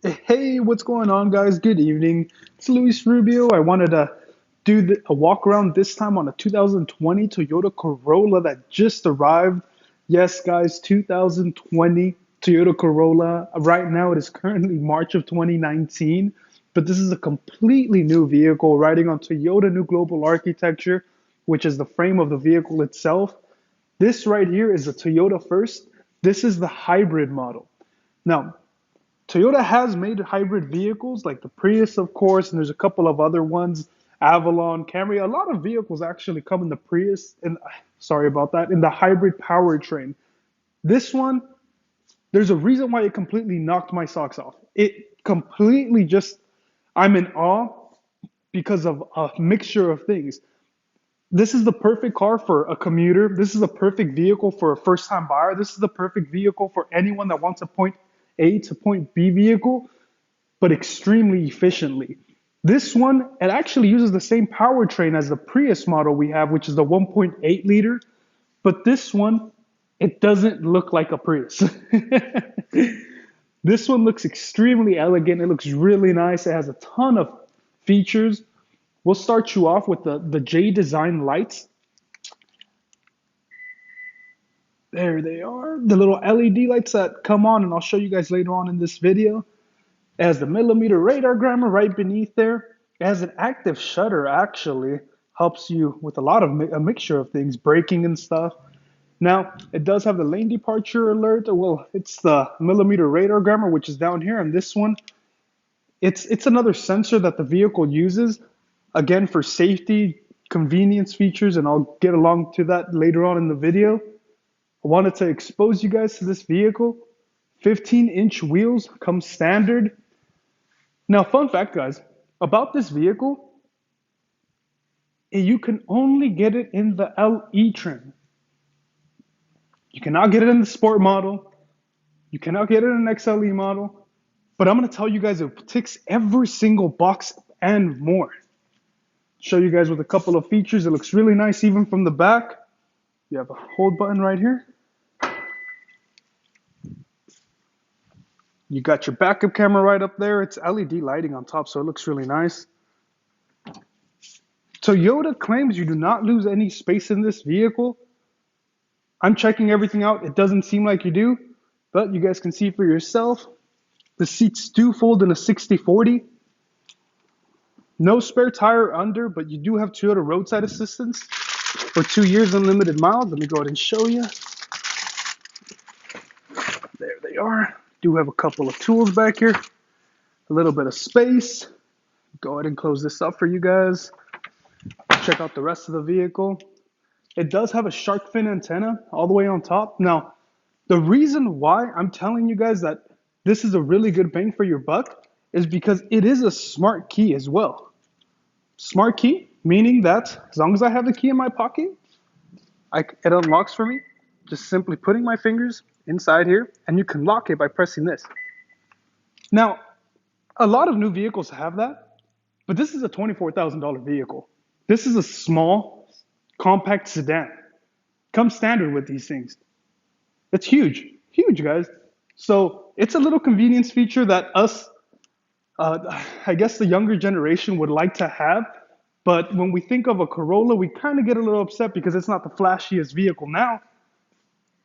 Hey, what's going on, guys? Good evening. It's Luis Rubio. I wanted to do a walk around this time on a 2020 Toyota Corolla that just arrived. Yes, guys, 2020 Toyota Corolla. Right now, it is currently March of 2019, but this is a completely new vehicle riding on Toyota New Global Architecture, which is the frame of the vehicle itself. This right here is a Toyota first. This is the hybrid model. Now, Toyota has made hybrid vehicles like the Prius, of course, and there's a couple of other ones, Avalon, Camry. A lot of vehicles actually come in the Prius, and sorry about that, in the hybrid powertrain. This one, there's a reason why it completely knocked my socks off. It completely just, I'm in awe because of a mixture of things. This is the perfect car for a commuter. This is a perfect vehicle for a first time buyer. This is the perfect vehicle for anyone that wants a point A to point B vehicle, but extremely efficiently. This one, it actually uses the same powertrain as the Prius model we have, which is the 1.8 liter. But this one, it doesn't look like a Prius. This one looks extremely elegant. It looks really nice. It has a ton of features. We'll start you off with the J design lights. There they are, the little LED lights that come on, and I'll show you guys later on in this video. It has the millimeter radar grommer right beneath there. It has an active shutter, actually. Helps you with a lot of a mixture of things, braking and stuff. Now, it does have the lane departure alert. Well, it's the millimeter radar grommer, which is down here. And this one, it's another sensor that the vehicle uses, again, for safety, convenience features, and I'll get along to that later on in the video. I wanted to expose you guys to this vehicle. 15-inch wheels come standard. Now, fun fact, guys, about this vehicle, you can only get it in the LE trim. You cannot get it in the sport model. You cannot get it in an XLE model. But I'm going to tell you guys it ticks every single box and more. Show you guys with a couple of features. It looks really nice even from the back. You have a hold button right here. You got your backup camera right up there. It's LED lighting on top, so it looks really nice. Toyota claims you do not lose any space in this vehicle. I'm checking everything out. It doesn't seem like you do, but you guys can see for yourself. The seats do fold in a 60/40. No spare tire under, but you do have Toyota roadside assistance for 2 years unlimited miles. Let me go ahead and show you. There they are. Do have a couple of tools back here. A little bit of space. Go ahead and close this up for you guys. Check out the rest of the vehicle. It does have a shark fin antenna all the way on top. Now, the reason why I'm telling you guys that this is a really good bang for your buck is because it is a smart key as well. Smart key, meaning that as long as I have the key in my pocket, it unlocks for me. Just simply putting my fingers inside here, and you can lock it by pressing this. Now, a lot of new vehicles have that, but this is a $24,000 vehicle. This is a small, compact sedan. Comes standard with these things. It's huge, huge, guys. So it's a little convenience feature that I guess the younger generation would like to have. But when we think of a Corolla, we kind of get a little upset because it's not the flashiest vehicle now.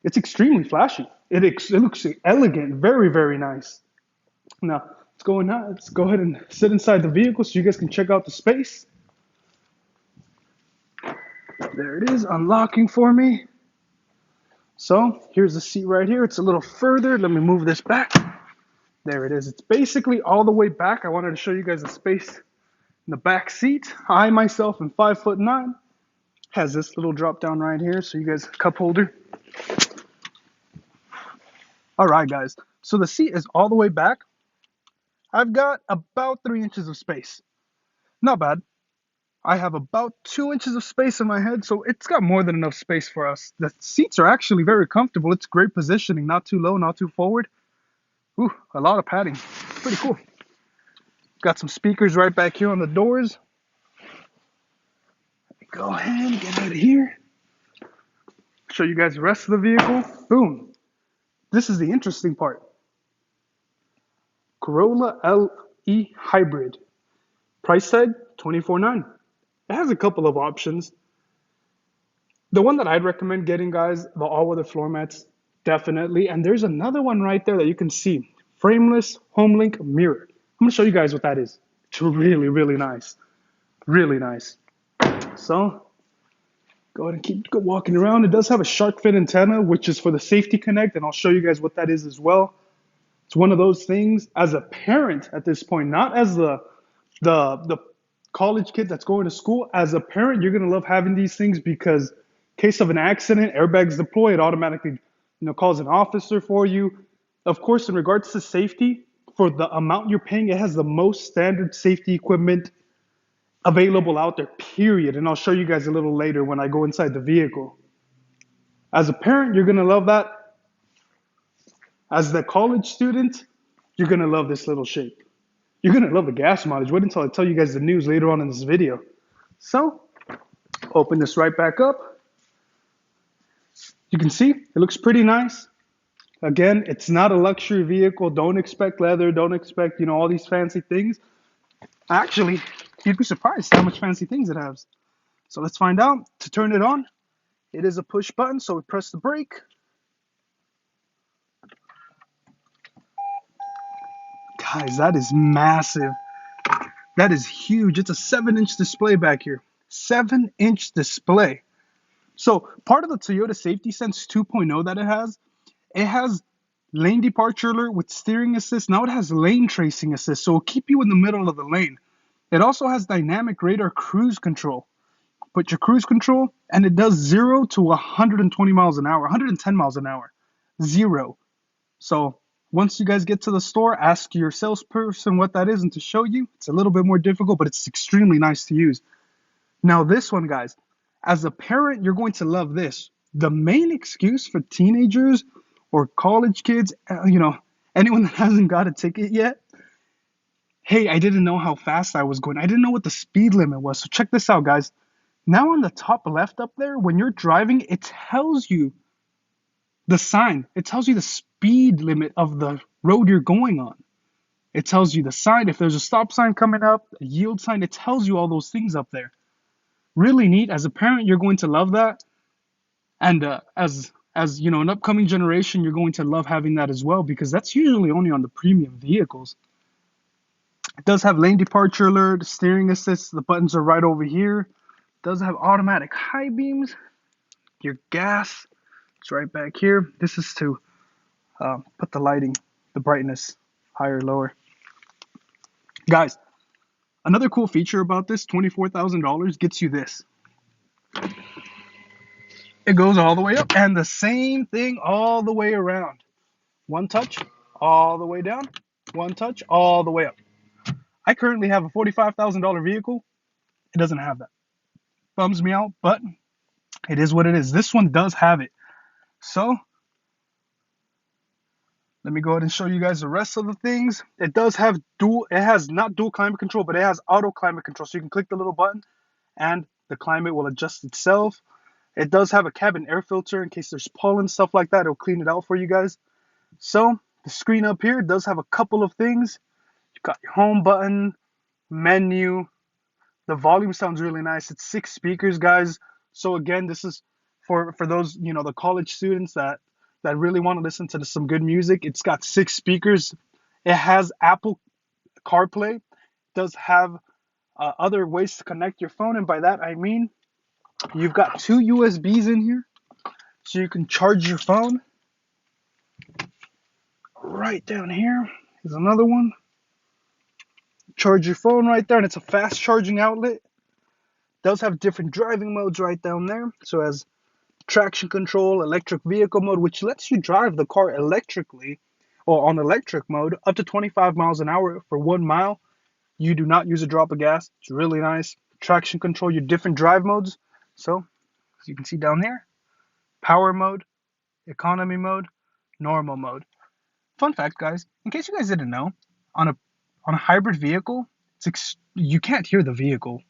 It's extremely flashy. It looks elegant, very, very nice. Now, let's go ahead and sit inside the vehicle so you guys can check out the space. There it is, unlocking for me. So here's the seat right here. It's a little further. Let me move this back. There it is. It's basically all the way back. I wanted to show you guys the space in the back seat. I myself am 5'9". Has this little drop down right here. So you guys, cup holder. All right, guys. So the seat is all the way back. I've got about 3 inches of space. Not bad. I have about 2 inches of space in my head, so it's got more than enough space for us. The seats are actually very comfortable. It's great positioning, not too low, not too forward. Ooh, a lot of padding. Pretty cool. Got some speakers right back here on the doors. Let me go ahead and get out of here. Show you guys the rest of the vehicle. Boom. This is the interesting part. Corolla LE Hybrid. Price tag $24,900. It has a couple of options. The one that I'd recommend getting, guys, the all-weather floor mats, definitely. And there's another one right there that you can see. Frameless HomeLink mirror. I'm going to show you guys what that is. It's really, really nice. Really nice. So, go ahead and keep walking around. It does have a shark fin antenna, which is for the safety connect, and I'll show you guys what that is as well. It's one of those things, as a parent at this point, not as the college kid that's going to school. As a parent, you're gonna love having these things because in case of an accident, airbags deploy, it automatically calls an officer for you. Of course, in regards to safety, for the amount you're paying, it has the most standard safety equipment available out there, period. And I'll show you guys a little later when I go inside the vehicle. As a parent, you're gonna love that. As the college student, you're gonna love this little shape. You're gonna love the gas mileage. Wait until I tell you guys the news later on in this video. So, open this right back up. You can see, it looks pretty nice. Again, it's not a luxury vehicle. Don't expect leather, don't expect, all these fancy things. Actually, you'd be surprised how much fancy things it has. So let's find out. To turn it on, it is a push button, so we press the brake. Guys, that is massive. That is huge. It's a 7-inch display back here. 7-inch display. So part of the Toyota Safety Sense 2.0 that it has lane departure alert with steering assist. Now it has lane tracing assist, so it'll keep you in the middle of the lane. It also has dynamic radar cruise control. Put your cruise control, and it does 0 to 120 miles an hour, 110 miles an hour. 0. So once you guys get to the store, ask your salesperson what that is and to show you. It's a little bit more difficult, but it's extremely nice to use. Now this one, guys, as a parent, you're going to love this. The main excuse for teenagers or college kids, anyone that hasn't got a ticket yet, hey, I didn't know how fast I was going. I didn't know what the speed limit was. So check this out, guys. Now on the top left up there, when you're driving, it tells you the sign. It tells you the speed limit of the road you're going on. It tells you the sign. If there's a stop sign coming up, a yield sign, it tells you all those things up there. Really neat. As a parent, you're going to love that. And as an upcoming generation, you're going to love having that as well, because that's usually only on the premium vehicles. It does have lane departure alert, steering assist. The buttons are right over here. It does have automatic high beams. Your gas, it's right back here. This is to put the lighting, the brightness higher, lower. Guys, another cool feature about this, $24,000 gets you this. It goes all the way up, and the same thing all the way around. One touch, all the way down. One touch, all the way up. I currently have a $45,000 vehicle. It doesn't have that. Bums me out, but it is what it is. This one does have it. So, let me go ahead and show you guys the rest of the things. It does have it has not dual climate control, but it has auto climate control. So you can click the little button and the climate will adjust itself. It does have a cabin air filter in case there's pollen, stuff like that. It'll clean it out for you guys. So the screen up here does have a couple of things. You've got your home button, menu. The volume sounds really nice. It's 6 speakers, guys. So again, this is for those, the college students that really want to listen to some good music. It's got 6 speakers. It has Apple CarPlay. It does have other ways to connect your phone, and by that I mean you've got 2 USBs in here, so you can charge your phone. Right down here is another one. Charge your phone right there, and it's a fast charging outlet. It does have different driving modes right down there. So as traction control, electric vehicle mode, which lets you drive the car electrically or on electric mode up to 25 miles an hour for 1 mile. You do not use a drop of gas. It's really nice. Traction control, your different drive modes. So as you can see down there, power mode, economy mode, normal mode. Fun fact, guys, in case you guys didn't know, on a hybrid vehicle, you can't hear the vehicle,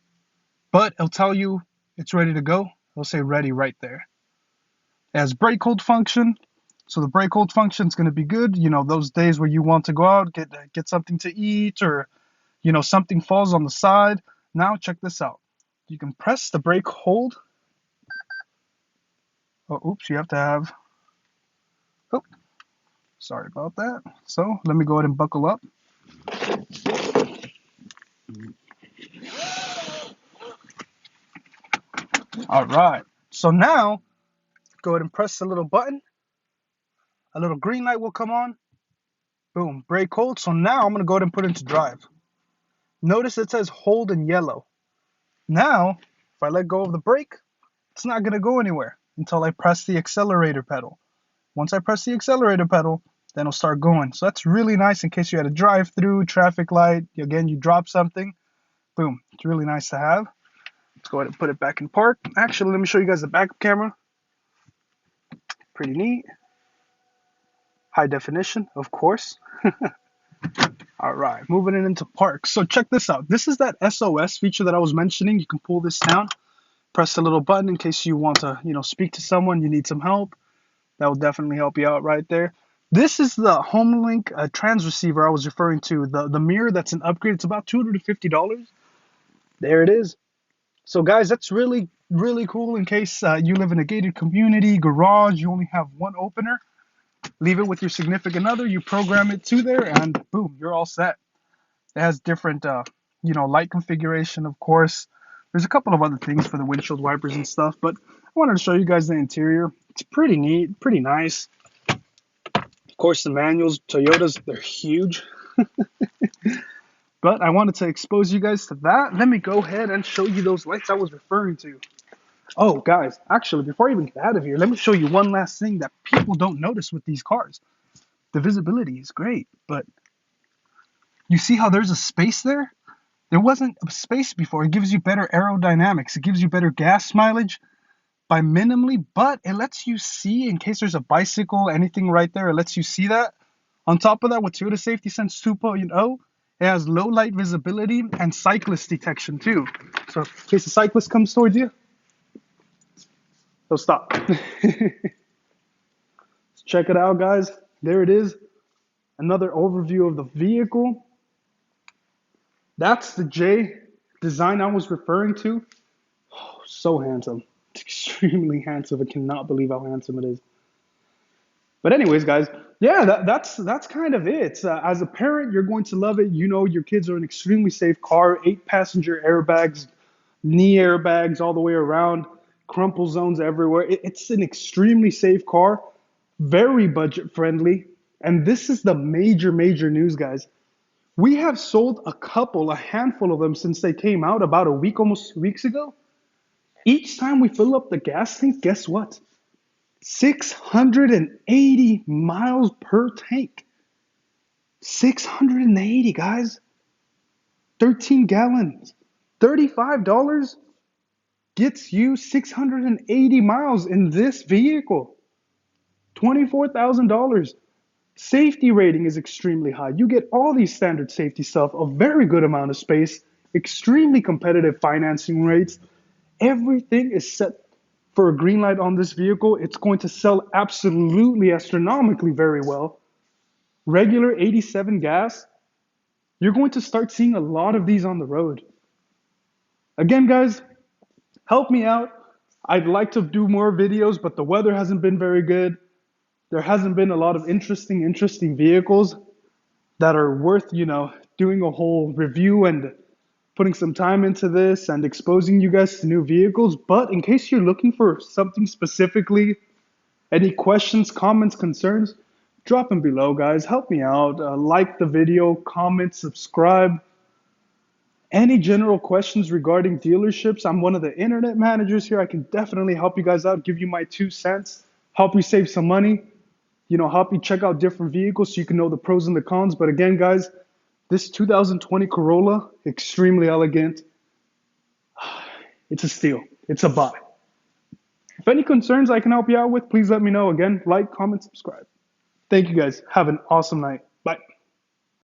but it'll tell you it's ready to go. It'll say ready right there. It has brake hold function. So the brake hold function is going to be good. You know, those days where you want to go out, get something to eat, or, you know, something falls on the side. Now check this out. You can press the brake hold. Oh, oops, you have to have, oh, sorry about that. So let me go ahead and buckle up. All right. So now go ahead and press the little button. A little green light will come on. Boom, brake hold. So now I'm going to go ahead and put it into drive. Notice it says hold in yellow. Now, if I let go of the brake, it's not going to go anywhere until I press the accelerator pedal. Once I press the accelerator pedal, then it'll start going. So that's really nice in case you had a drive-through, traffic light. Again, you drop something. Boom. It's really nice to have. Let's go ahead and put it back in park. Actually, let me show you guys the backup camera. Pretty neat. High definition, of course. All right, moving it into park. So check this out. This is that SOS feature that I was mentioning. You can pull this down, press the little button in case you want to, you know, speak to someone, you need some help. That will definitely help you out right there. This is the HomeLink trans receiver I was referring to. The mirror that's an upgrade. It's about $250. There it is. So guys, that's really, really cool in case you live in a gated community, garage, you only have one opener. Leave it with your significant other, you program it to there, and boom, you're all set. It has different, you know, light configuration, of course. There's a couple of other things for the windshield wipers and stuff, but I wanted to show you guys the interior. It's pretty neat, pretty nice. Of course, the manuals, Toyotas, they're huge. But I wanted to expose you guys to that. Let me go ahead and show you those lights I was referring to. Oh, guys, actually, before I even get out of here, let me show you one last thing that people don't notice with these cars. The visibility is great, but you see how there's a space there? There wasn't a space before. It gives you better aerodynamics. It gives you better gas mileage by minimally, but it lets you see in case there's a bicycle, anything right there. It lets you see that. On top of that, with Toyota Safety Sense 2.0, it has low light visibility and cyclist detection too. So in case a cyclist comes towards you, they'll stop. Check it out, guys. There it is. Another overview of the vehicle. That's the J design I was referring to. Oh, so handsome. It's extremely handsome. I cannot believe how handsome it is. But anyways, guys, yeah, that's kind of it. As a parent, you're going to love it. You know your kids are an extremely safe car. 8-passenger airbags, knee airbags all the way around, crumple zones everywhere. It's an extremely safe car, very budget friendly. And this is the major, major news, guys. We have sold a handful of them since they came out about a week, almost 2 weeks ago. Each time we fill up the gas tank, guess what? 680 miles per tank. 680, guys. 13 gallons. $35 gets you 680 miles in this vehicle. $24,000. Safety rating is extremely high. You get all these standard safety stuff, a very good amount of space, extremely competitive financing rates. Everything is set for a green light on this vehicle. It's going to sell absolutely astronomically very well. Regular 87 gas, you're going to start seeing a lot of these on the road. Again, guys, help me out. I'd like to do more videos, but the weather hasn't been very good. There hasn't been a lot of interesting vehicles that are worth, you know, doing a whole review and putting some time into this and exposing you guys to new vehicles. But in case you're looking for something specifically, any questions, comments, concerns, drop them below, guys. Help me out. Like the video, comment, subscribe. Any general questions regarding dealerships, I'm one of the internet managers here. I can definitely help you guys out, give you my 2 cents, help you save some money, you know, help you check out different vehicles so you can know the pros and the cons. But again, guys, this 2020 Corolla, extremely elegant. It's a steal. It's a buy. If any concerns I can help you out with, please let me know. Again, like, comment, subscribe. Thank you guys. Have an awesome night.